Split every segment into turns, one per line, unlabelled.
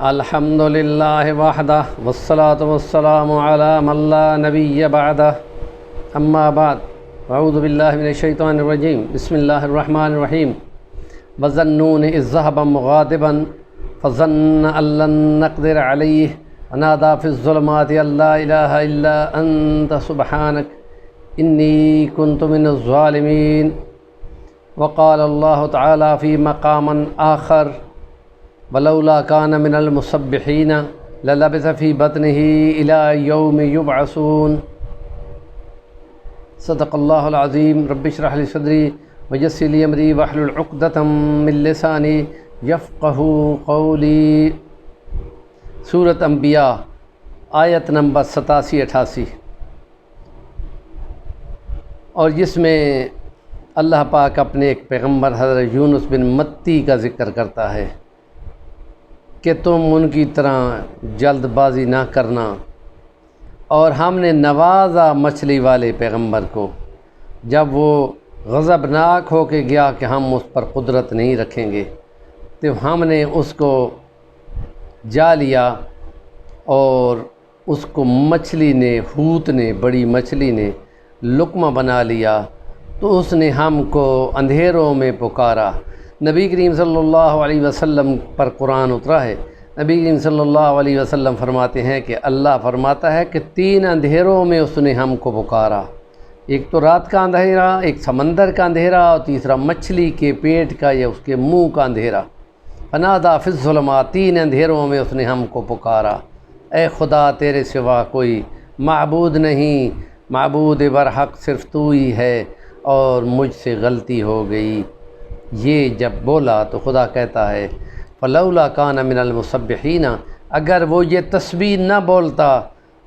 الحمد للہ وحدہ والصلاة والسلام علی من لا نبی بعدہ اما بعد اعوذ باللہ من الشیطان الرجیم بسم اللہ الرحمن الرحیم وظنون اذ ذهب مغاضبا فظن ان لن نقدر علیہ ونادى في الظلمات ان لا الہ الا انت سبحانک انی کنت من الظالمین وقال اللہ تعالی فی مقام آخر ولولا كان من المسبحين للبث في بطنه إلى يوم يبعثون صدق الله العظيم رب اشرح لي صدري ويسر لي أمري واحلل عقدة من لساني يفقهوا قولي۔ سورۃ انبیاء آیت نمبر 87-88، اور جس میں اللہ پاک اپنے ایک پیغمبر حضرت یونس بن متی کا ذکر کرتا ہے کہ تم ان کی طرح جلد بازی نہ کرنا، اور ہم نے نوازا مچھلی والے پیغمبر کو جب وہ غضبناک ہو کے گیا کہ ہم اس پر قدرت نہیں رکھیں گے، تو ہم نے اس کو جا لیا اور اس کو مچھلی نے، حوت نے، بڑی مچھلی نے لقمہ بنا لیا، تو اس نے ہم کو اندھیروں میں پکارا۔ نبی کریم صلی اللہ علیہ وسلم پر قرآن اترا ہے۔ نبی کریم صلی اللہ علیہ وسلم فرماتے ہیں کہ اللہ فرماتا ہے کہ 3 اندھیروں میں اس نے ہم کو پکارا، ایک تو رات کا اندھیرا، ایک سمندر کا اندھیرا، اور تیسرا مچھلی کے پیٹ کا یا اس کے منہ کا اندھیرا۔ فنادیٰ فی الظلمات، 3 اندھیروں میں اس نے ہم کو پکارا، اے خدا تیرے سوا کوئی معبود نہیں، معبود برحق صرف تو ہی ہے، اور مجھ سے غلطی ہو گئی۔ یہ جب بولا تو خدا کہتا ہے فلولا کان من المسبحین، اگر وہ یہ تسبیح نہ بولتا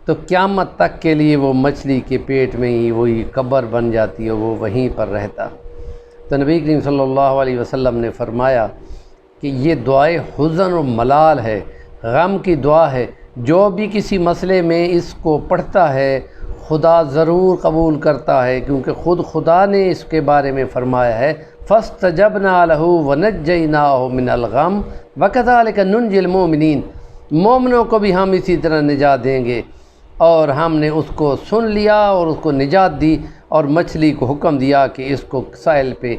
تو قیامت تک کے لیے وہ مچھلی کے پیٹ میں ہی وہی قبر بن جاتی اور وہ وہیں پر رہتا۔ تو نبی کریم صلی اللہ علیہ وسلم نے فرمایا کہ یہ دعائے حزن و ملال ہے، غم کی دعا ہے، جو بھی کسی مسئلے میں اس کو پڑھتا ہے خدا ضرور قبول کرتا ہے، کیونکہ خود خدا نے اس کے بارے میں فرمایا ہے فَاسْتَجَبْنَا لَهُ وَنَجَّيْنَاهُ مِنَ الْغَمِّ وَكَذَلِكَ نُنْجِي الْمُؤْمِنِينَ، مومنوں کو بھی ہم اسی طرح نجات دیں گے۔ اور ہم نے اس کو سن لیا اور اس کو نجات دی، اور مچھلی کو حکم دیا کہ اس کو ساحل پہ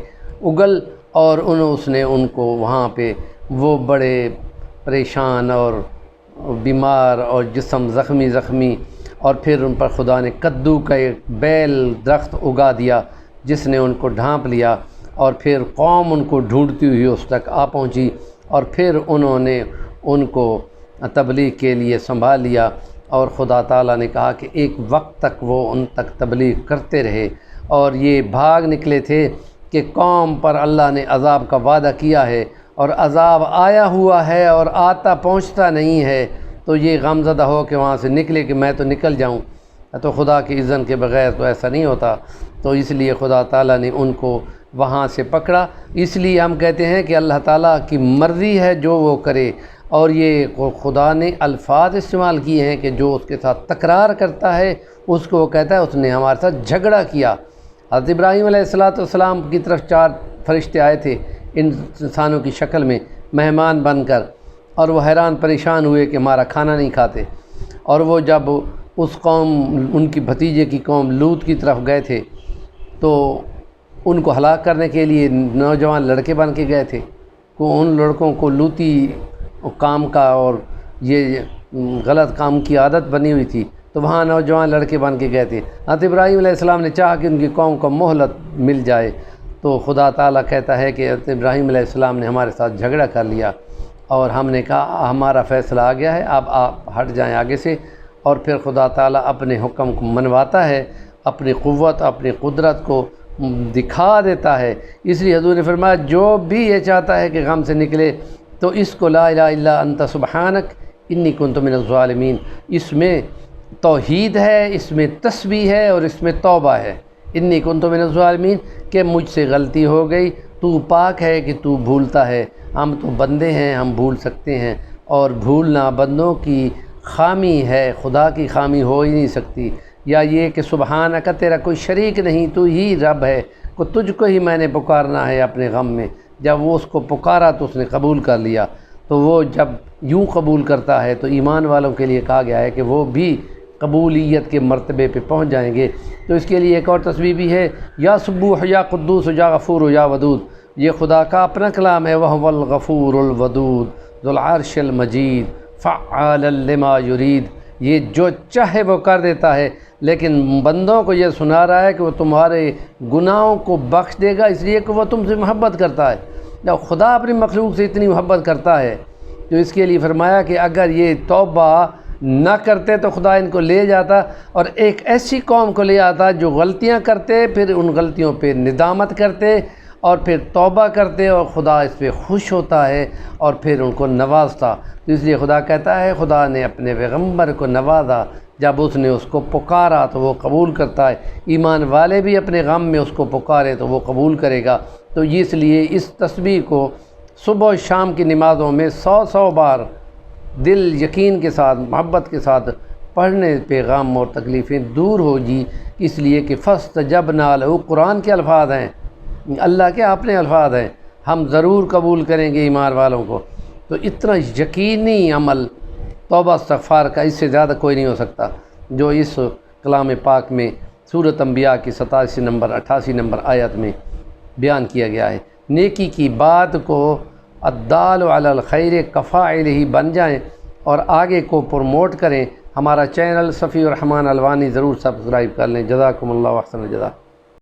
اگل، اور اس نے ان کو وہاں پہ وہ بڑے پریشان اور بیمار اور جسم زخمی، اور پھر ان پر خدا نے کدو کا ایک بیل درخت اگا دیا جس نے ان کو ڈھانپ لیا، اور پھر قوم ان کو ڈھونڈتی ہوئی اس تک آ پہنچی، اور پھر انہوں نے ان کو تبلیغ کے لیے سنبھال لیا، اور خدا تعالیٰ نے کہا کہ ایک وقت تک وہ ان تک تبلیغ کرتے رہے، اور یہ بھاگ نکلے تھے کہ قوم پر اللہ نے عذاب کا وعدہ کیا ہے اور عذاب آیا ہوا ہے اور آتا پہنچتا نہیں ہے، تو یہ غمزدہ ہو کہ وہاں سے نکلے کہ میں تو نکل جاؤں، تو خدا کے اذن کے بغیر تو ایسا نہیں ہوتا، تو اس لیے خدا تعالیٰ نے ان کو وہاں سے پکڑا۔ اس لیے ہم کہتے ہیں کہ اللہ تعالیٰ کی مرضی ہے جو وہ کرے، اور یہ خدا نے الفاظ استعمال کیے ہیں کہ جو اس کے ساتھ تکرار کرتا ہے اس کو وہ کہتا ہے اس نے ہمارے ساتھ جھگڑا کیا۔ حضرت ابراہیم علیہ السلام کی طرف 4 فرشتے آئے تھے انسانوں کی شکل میں مہمان بن کر، اور وہ حیران پریشان ہوئے کہ ہمارا کھانا نہیں کھاتے، اور وہ جب اس قوم، ان کی بھتیجے کی قوم لوط کی طرف گئے تھے تو ان کو ہلاک کرنے کے لیے نوجوان لڑکے بن کے گئے تھے، کو ان لڑکوں کو لوطی کام کا اور یہ غلط کام کی عادت بنی ہوئی تھی، تو وہاں نوجوان لڑکے بن کے گئے تھے۔ حضرت ابراہیم علیہ السلام نے چاہا کہ ان کی قوم کو مہلت مل جائے، تو خدا تعالیٰ کہتا ہے کہ حضرت ابراہیم علیہ السلام نے ہمارے ساتھ جھگڑا کر لیا، اور ہم نے کہا ہمارا فیصلہ آ گیا ہے، اب آپ ہٹ جائیں آگے سے، اور پھر خدا تعالیٰ اپنے حکم کو منواتا ہے، اپنی قوت، اپنی قدرت کو دکھا دیتا ہے۔ اس لیے حضور نے فرمایا جو بھی یہ چاہتا ہے کہ غم سے نکلے تو اس کو لا الہ الا انت سبحانک انی کنت من الظالمین، اس میں توحید ہے، اس میں تسبیح ہے، اور اس میں توبہ ہے۔ انی کنت من الظالمین کہ مجھ سے غلطی ہو گئی، تو پاک ہے کہ تو بھولتا ہے، ہم تو بندے ہیں، ہم بھول سکتے ہیں، اور بھولنا بندوں کی خامی ہے، خدا کی خامی ہو ہی نہیں سکتی۔ یا یہ کہ سبحانک تیرا کوئی شریک نہیں، تو ہی رب ہے، کو تجھ کو ہی میں نے پکارنا ہے اپنے غم میں۔ جب وہ اس کو پکارا تو اس نے قبول کر لیا، تو وہ جب یوں قبول کرتا ہے تو ایمان والوں کے لیے کہا گیا ہے کہ وہ بھی قبولیت کے مرتبے پہ پہنچ جائیں گے۔ تو اس کے لیے ایک اور تسبیح بھی ہے، یا سبوح یا قدوس یا غفور یا ودود، یہ خدا کا اپنا کلام ہے، وَهُوَ الغفور الودود ذو العرش المجید فعال لما یرید، یہ جو چاہے وہ کر دیتا ہے، لیکن بندوں کو یہ سنا رہا ہے کہ وہ تمہارے گناہوں کو بخش دے گا اس لیے کہ وہ تم سے محبت کرتا ہے۔ جب خدا اپنی مخلوق سے اتنی محبت کرتا ہے تو اس کے لیے فرمایا کہ اگر یہ توبہ نہ کرتے تو خدا ان کو لے جاتا اور ایک ایسی قوم کو لے آتا جو غلطیاں کرتے، پھر ان غلطیوں پہ ندامت کرتے اور پھر توبہ کرتے، اور خدا اس پہ خوش ہوتا ہے اور پھر ان کو نوازتا۔ تو اس لیے خدا کہتا ہے خدا نے اپنے پیغمبر کو نوازا، جب اس نے اس کو پکارا تو وہ قبول کرتا ہے، ایمان والے بھی اپنے غم میں اس کو پکارے تو وہ قبول کرے گا۔ تو اس لیے اس تسبیح کو صبح و شام کی نمازوں میں 100 بار دل یقین کے ساتھ محبت کے ساتھ پڑھنے پہ غم اور تکلیفیں دور ہوگی، اس لیے کہ فاستجبنا لہ قرآن کے الفاظ ہیں، اللہ کے اپنے الفاظ ہیں، ہم ضرور قبول کریں گے ایمان والوں کو۔ تو اتنا یقینی عمل توبہ استغفار کا اس سے زیادہ کوئی نہیں ہو سکتا جو اس کلام پاک میں سورۃ انبیاء کی 87 نمبر 88 نمبر آیت میں بیان کیا گیا ہے۔ نیکی کی بات کو الدال علی الخیر کفاعلہ بن جائیں اور آگے کو پروموٹ کریں۔ ہمارا چینل صفی الرحمن الوانی ضرور سبسکرائب کر لیں۔ جزاکم اللہ احسن الجزا۔